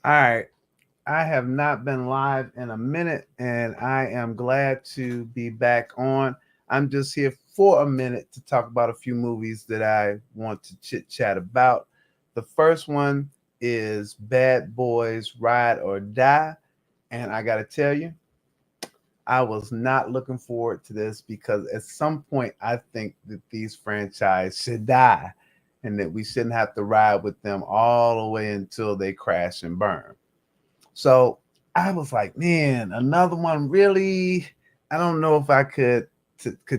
All right. I have not been live in a minute, and I am glad to be back on. I'm just here for a minute to talk about a few movies that I want to chit chat about. The first one is Bad Boys Ride or Die. And I got to tell you, I was not looking forward to this because at some point I think that these franchise should die and that we shouldn't have to ride with them all the way until they crash and burn. So I was like, man, another one really. I don't know if I could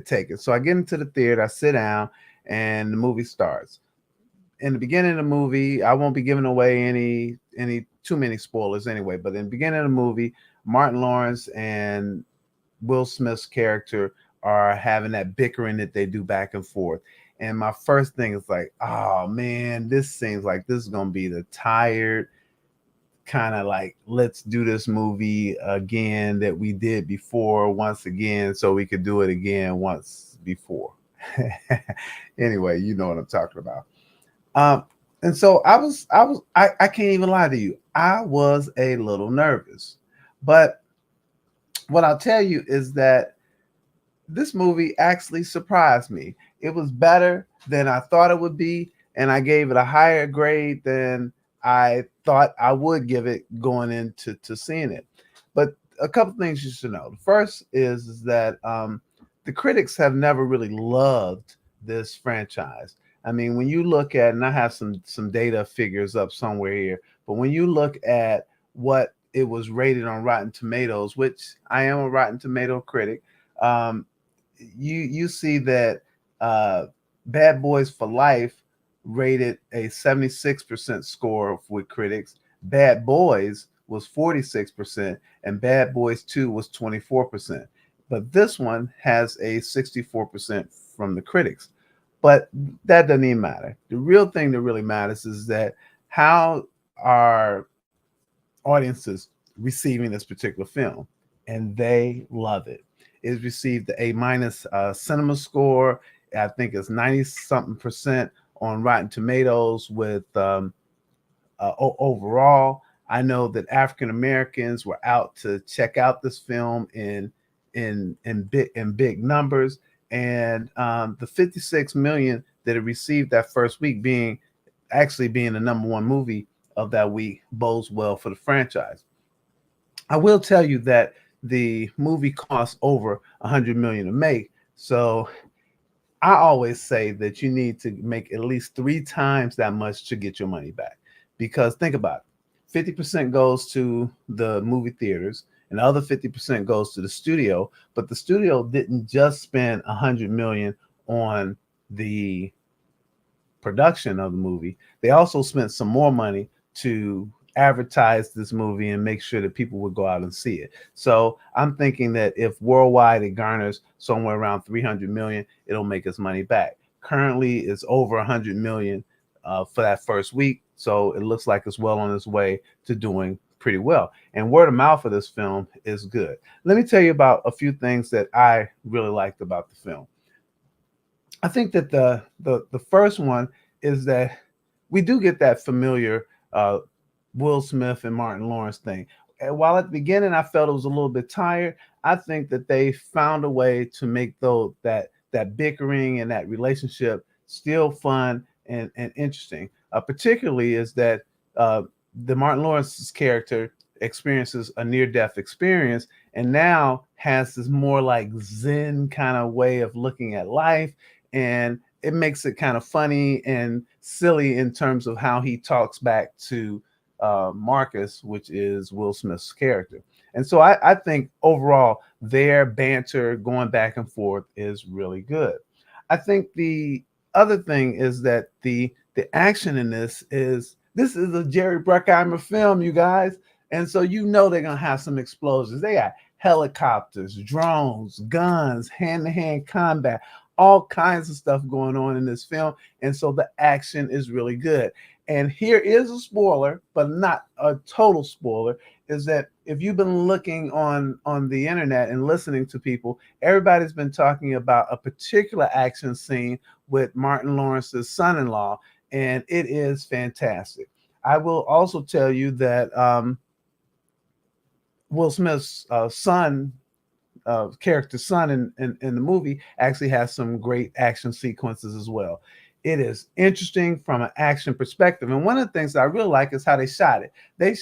take it. So I get into the theater, I sit down, and the movie starts. In the beginning of the movie, I won't be giving away any too many spoilers anyway. But in the beginning of the movie, Martin Lawrence and Will Smith's character are having that bickering that they do back and forth. And my first thing is like, oh man, this seems like this is gonna be the tired kind of like let's do this movie again that we did before once again so we could do it again once before. Anyway, you know what I'm talking about. um and so I can't even lie to you, I was a little nervous, but what I'll tell you is that this movie actually surprised me. It was better than I thought it would be, and I gave it a higher grade than I thought I would give it going into seeing it. But a couple things you should know. The first is that the critics have never really loved this franchise. I mean, when you look at, and I have some data figures up somewhere here, but when you look at what it was rated on Rotten Tomatoes, which I am a Rotten Tomato critic, um, you see that uh, Bad Boys for Life rated a 76% score with critics. Bad Boys was 46%, and Bad Boys 2 was 24%. But this one has a 64% from the critics. But that doesn't even matter. The real thing that really matters is that how are audiences receiving this particular film, and they love it. It received the A minus cinema score. I think it's 90 something percent on Rotten Tomatoes with overall. I know that African Americans were out to check out this film in big numbers, and the 56 million that it received that first week being the number one movie of that week bodes well for the franchise. I will tell you that the movie costs over 100 million to make. So I always say that you need to make at least three times that much to get your money back. Because think about it, 50% goes to the movie theaters, and the other 50% goes to the studio. But the studio didn't just spend 100 million on the production of the movie, they also spent some more money to advertise this movie and make sure that people would go out and see it. So I'm thinking that if worldwide it garners somewhere around 300 million, it'll make its money back. Currently, it's over 100 million for that first week. So it looks like it's well on its way to doing pretty well. And word of mouth for this film is good. Let me tell you about a few things that I really liked about the film. I think that the first one is that we do get that familiar uh, Will Smith and Martin Lawrence thing. And while at the beginning I felt it was a little bit tired, I think that they found a way to make though that bickering and that relationship still fun and interesting. Particularly is that uh, the Martin Lawrence's character experiences a near death experience and now has this more like Zen kind of way of looking at life, and it makes it kind of funny and silly in terms of how he talks back to Marcus, which is Will Smith's character. And so I think overall their banter going back and forth is really good. I think the other thing is that the action in this is a Jerry Bruckheimer film, you guys, and so you know they're gonna have some explosions. They got helicopters, drones, guns, hand to hand combat, all kinds of stuff going on in this film. And so the action is really good. And here is a spoiler, but not a total spoiler, is that if you've been looking on the internet and listening to people, everybody's been talking about a particular action scene with Martin Lawrence's son-in-law, and it is fantastic. I will also tell you that Will Smith's son, character son in the movie actually has some great action sequences as well. It is interesting from an action perspective. And one of the things that I really like is how they shot it. They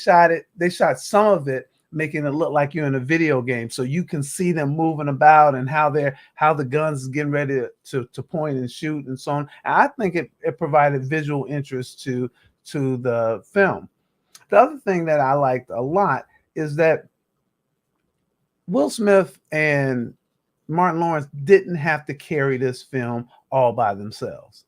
shot some of it making it look like you're in a video game. So you can see them moving about and how the guns is getting ready to point and shoot and so on. And I think it provided visual interest to the film. The other thing that I liked a lot is that Will Smith and Martin Lawrence didn't have to carry this film all by themselves.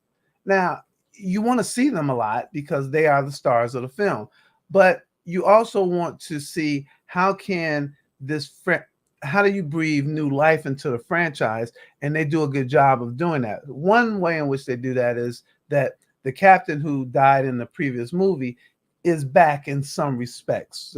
Now, you want to see them a lot because they are the stars of the film, but you also want to see how do you breathe new life into the franchise, and they do a good job of doing that. One way in which they do that is that the captain who died in the previous movie is back in some respects.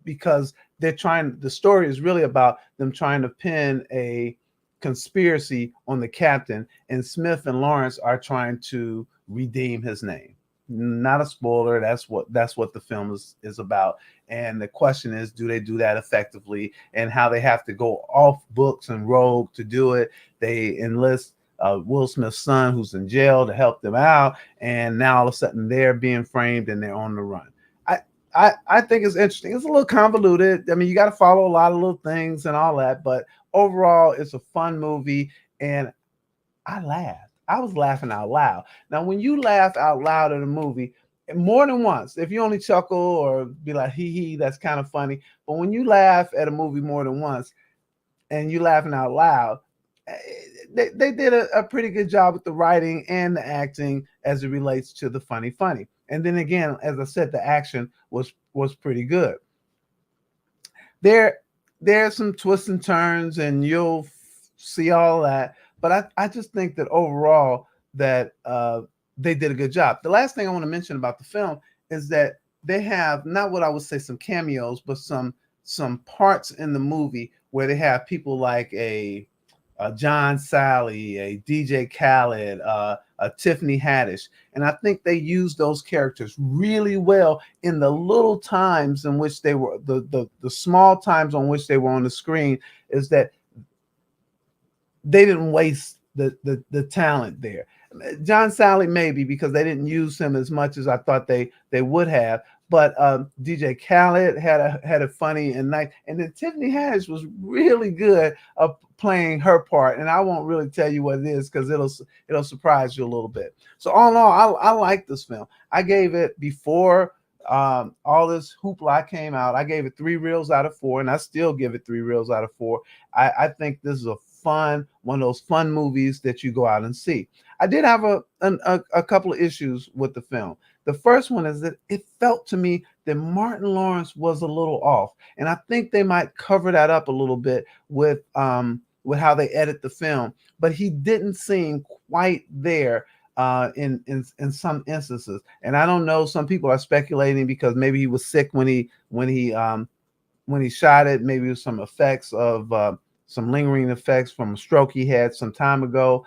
Because the story is really about them trying to pin a conspiracy on the captain, and Smith and Lawrence are trying to redeem his name. Not a spoiler. That's what the film is about. And the question is, do they do that effectively? And how they have to go off books and rogue to do it. They enlist Will Smith's son, who's in jail, to help them out. And now all of a sudden they're being framed and they're on the run. I think it's interesting. It's a little convoluted. I mean, you got to follow a lot of little things and all that, but overall, it's a fun movie, and I laughed. I was laughing out loud. Now, when you laugh out loud at a movie more than once, if you only chuckle or be like hee hee, that's kind of funny. But when you laugh at a movie more than once and you laughing out loud, eh, they did a pretty good job with the writing and the acting as it relates to the funny. And then again, as I said, the action was pretty good. There there's some twists and turns, and you'll see all that. But I just think that overall that they did a good job. The last thing I want to mention about the film is that they have not what I would say some cameos, but some parts in the movie where they have people like a John Sally, a DJ Khaled, a Tiffany Haddish, and I think they used those characters really well in the little times in which they were the small times on which they were on the screen. Is that they didn't waste the talent there. John Sally maybe because they didn't use him as much as I thought they would have. But DJ Khaled had a funny and nice, and then Tiffany Haddish was really good playing her part. And I won't really tell you what it is because it'll surprise you a little bit. So all in all, I like this film. I gave it before all this hoopla came out. I gave it 3 reels out of 4, and I still give it 3 reels out of 4. I think this is one of those fun movies that you go out and see. I did have a couple of issues with the film. The first one is that it felt to me that Martin Lawrence was a little off, and I think they might cover that up a little bit with how they edit the film. But he didn't seem quite there in some instances, and I don't know. Some people are speculating because maybe he was sick when he shot it. Maybe it was some effects of some lingering effects from a stroke he had some time ago.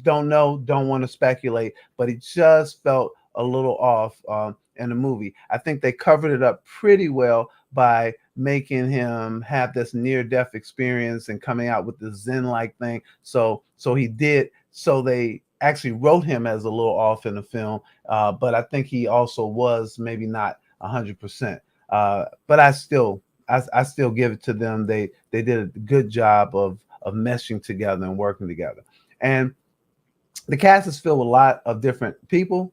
Don't know, don't want to speculate, but it just felt a little off in the movie. I think they covered it up pretty well by making him have this near-death experience and coming out with this Zen-like thing. So they actually wrote him as a little off in the film, but I think he also was maybe not 100%. But I still give it to them. They did a good job of meshing together and working together. And the cast is filled with a lot of different people.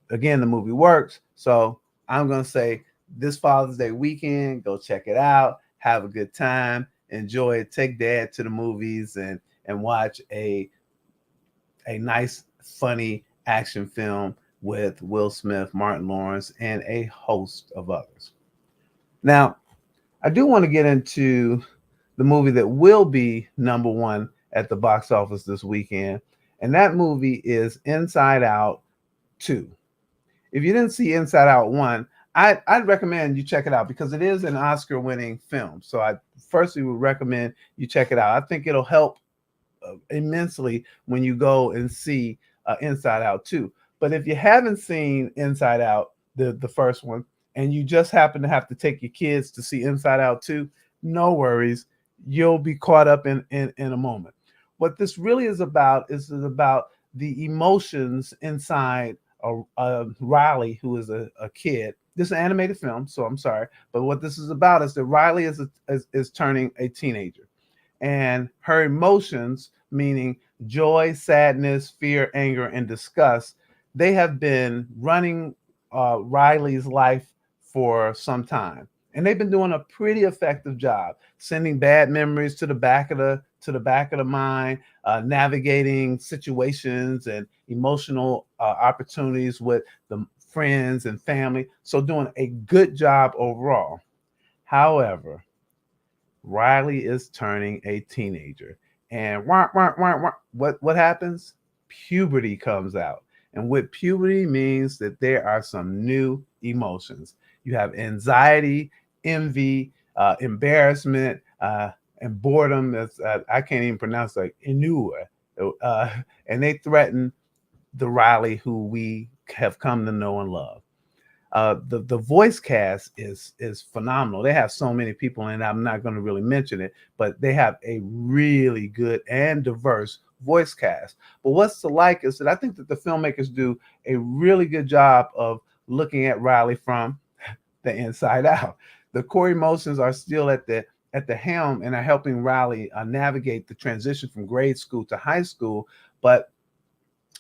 The movie works. So I'm gonna say this Father's Day weekend, go check it out, have a good time, enjoy it, take dad to the movies and watch a nice, funny action film with Will Smith, Martin Lawrence, and a host of others. Now, I do want to get into the movie that will be number one at the box office this weekend, and that movie is Inside Out 2. If you didn't see Inside Out 1, I'd recommend you check it out because it is an Oscar-winning film. So I firstly would recommend you check it out. I think it'll help immensely when you go and see Inside Out 2. But if you haven't seen Inside Out, the first one, and you just happen to have to take your kids to see Inside Out 2, no worries. You'll be caught up in a moment. What this really is about the emotions inside a Riley, who is a kid. This is an animated film, so I'm sorry. But what this is about is that Riley is turning a teenager, and her emotions, meaning joy, sadness, fear, anger, and disgust, they have been running Riley's life for some time, and they've been doing a pretty effective job sending bad memories to the back of the mind, navigating situations and emotional opportunities with the friends and family. So doing a good job overall. However, Riley is turning a teenager. And what happens? Puberty comes out. And what puberty means that there are some new emotions. You have anxiety, envy, embarrassment, and boredom. That's I can't even pronounce like ennui. Uh, and they threaten the Riley who we have come to know and love. The voice cast is phenomenal. They have so many people, and I'm not going to really mention it, but they have a really good and diverse voice cast. But what's to like is that I think that the filmmakers do a really good job of looking at Riley from the inside out. The core emotions are still at the helm and are helping Riley navigate the transition from grade school to high school, but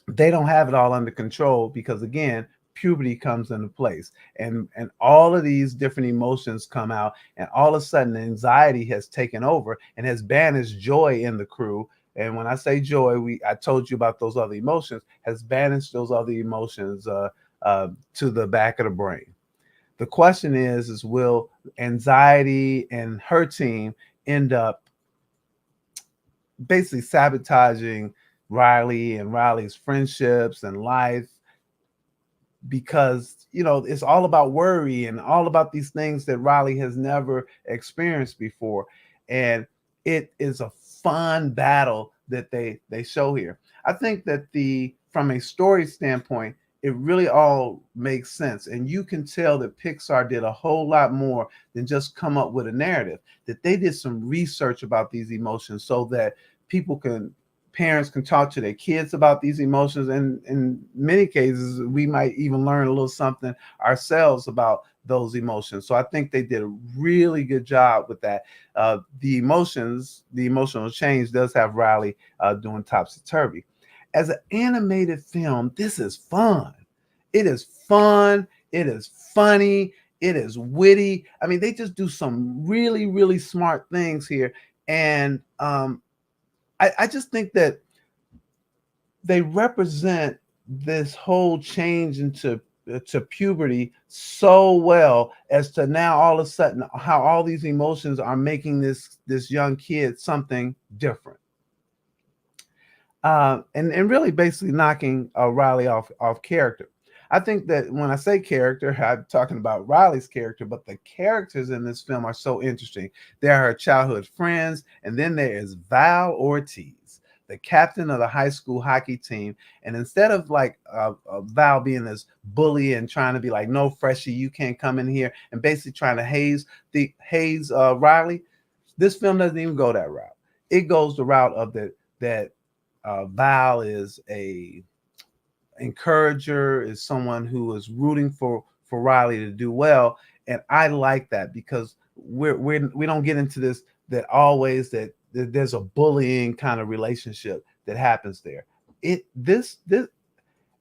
they don't have it all under control because again puberty comes into place, and all of these different emotions come out, and all of a sudden anxiety has taken over and has banished joy in the crew. And when I say joy, I told you about those other emotions, has banished those other emotions to the back of the brain. The question is will anxiety and her team end up basically sabotaging Riley and Riley's friendships and life, because it's all about worry and all about these things that Riley has never experienced before. And it is a fun battle that they show here. I think that the from a story standpoint, it really all makes sense, and you can tell that Pixar did a whole lot more than just come up with a narrative, that they did some research about these emotions so that people can parents can talk to their kids about these emotions, and in many cases we might even learn a little something ourselves about those emotions. So I think they did a really good job with that. The emotional change does have Riley doing topsy-turvy. As an animated film, this is fun. It is fun, it is funny, it is witty. I mean, they just do some really really smart things here. And I just think that they represent this whole change into to puberty so well, as to now all of a sudden how all these emotions are making this young kid something different, and really basically knocking Riley off character. I think that when I say character, I'm talking about Riley's character, but the characters in this film are so interesting. There are her childhood friends, and then there is Val Ortiz, the captain of the high school hockey team. And instead of like Val being this bully and trying to be like, no, freshie, you can't come in here, and basically trying to haze Riley, this film doesn't even go that route. It goes the route of that Val is a encourager, is someone who is rooting for Riley to do well, and I like that because we don't get into this that always that there's a bullying kind of relationship that happens there. It this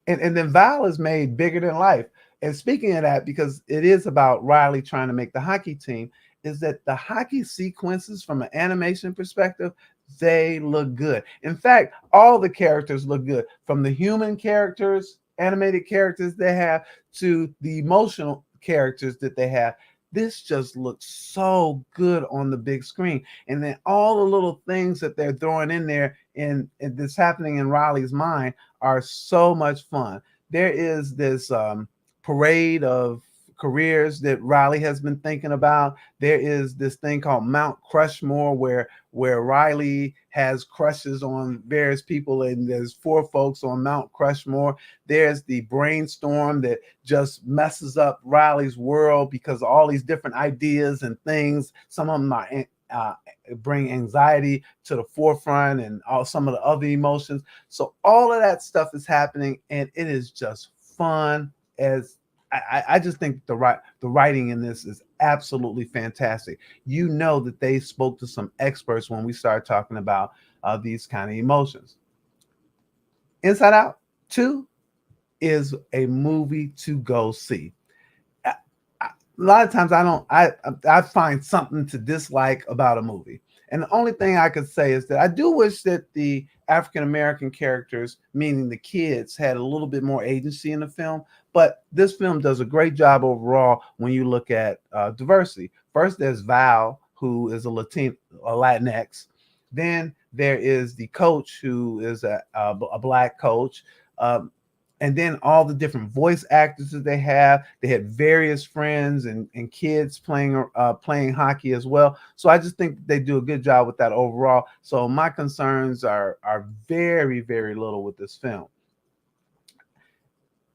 and then Val is made bigger than life. And speaking of that, because it is about Riley trying to make the hockey team, is that the hockey sequences from an animation perspective, they look good. In fact, all the characters look good, from the human characters, animated characters they have, to the emotional characters that they have. This just looks so good on the big screen. And then all the little things that they're throwing in there and that's happening in Riley's mind are so much fun. There is this parade of careers that Riley has been thinking about. There is this thing called Mount Crushmore where Riley has crushes on various people, and there's four folks on Mount Crushmore. There's the brainstorm that just messes up Riley's world because of all these different ideas and things. Some of them are uh, bring anxiety to the forefront, and all some of the other emotions. So all of that stuff is happening, and it is just fun. As I just think the writing in this is absolutely fantastic. You know that they spoke to some experts when we started talking about these kind of emotions. Inside Out 2 is a movie to go see. A lot of times I find something to dislike about a movie. And the only thing I could say is that I do wish that the African American characters, meaning the kids, had a little bit more agency in the film. But this film does a great job overall when you look at diversity. First, there's Val, who is a Latinx. Then there is the coach, who is a black coach. Um, and then all the different voice actors that they have. They had various friends and kids playing hockey as well. So I just think they do a good job with that overall. So my concerns are very, very little with this film.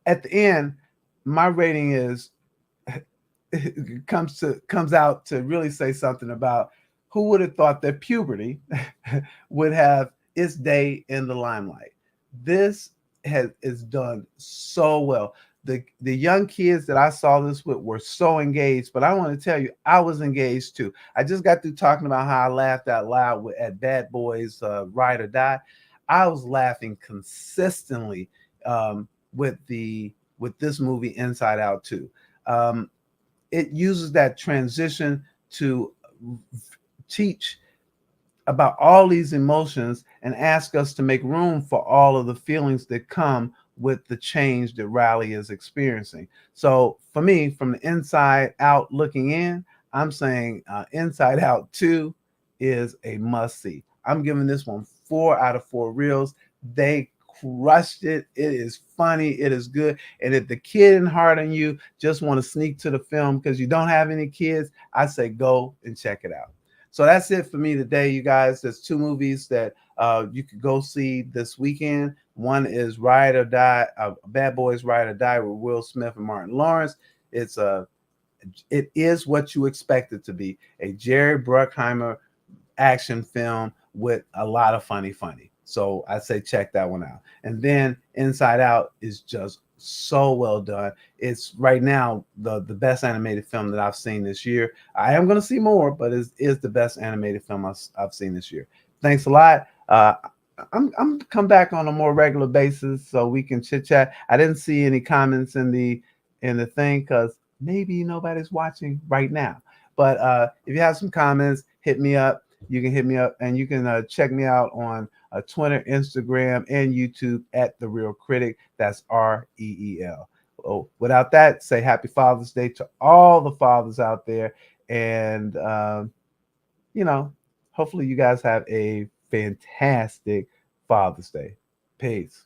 At the end, my rating is comes out to really say something about who would have thought that puberty would have its day in the limelight. This is done so well. The young kids that I saw this with were so engaged, but I want to tell you, I was engaged too. I just got through talking about how I laughed out loud at Bad Boys Ride or Die. I was laughing consistently with this movie Inside Out too. It uses that transition to teach about all these emotions and ask us to make room for all of the feelings that come with the change that Riley is experiencing. So for me, from the inside out looking in, I'm saying Inside Out 2 is a must see. I'm giving this one 4 out of 4 reels. They crushed it. It is funny. It is good. And if the kid in heart in you just want to sneak to the film because you don't have any kids, I say go and check it out. So that's it for me today, you guys. There's 2 movies that you could go see this weekend. One is Ride or Die, Bad Boys Ride or Die with Will Smith and Martin Lawrence. It is what you expect it to be, a Jerry Bruckheimer action film with a lot of funny. So I say check that one out. And then Inside Out is just so well done. It's right now the best animated film that I've seen this year. I am going to see more, but it is the best animated film I've seen this year. Thanks a lot. I'm come back on a more regular basis so we can chit chat. I didn't see any comments in the thing because maybe nobody's watching right now. But if you have some comments, hit me up. You can hit me up, and you can check me out on Twitter, Instagram, and YouTube at The Real Critic. That's REEL. Oh, without that, say Happy Father's Day to all the fathers out there. And, hopefully you guys have a fantastic Father's Day. Peace.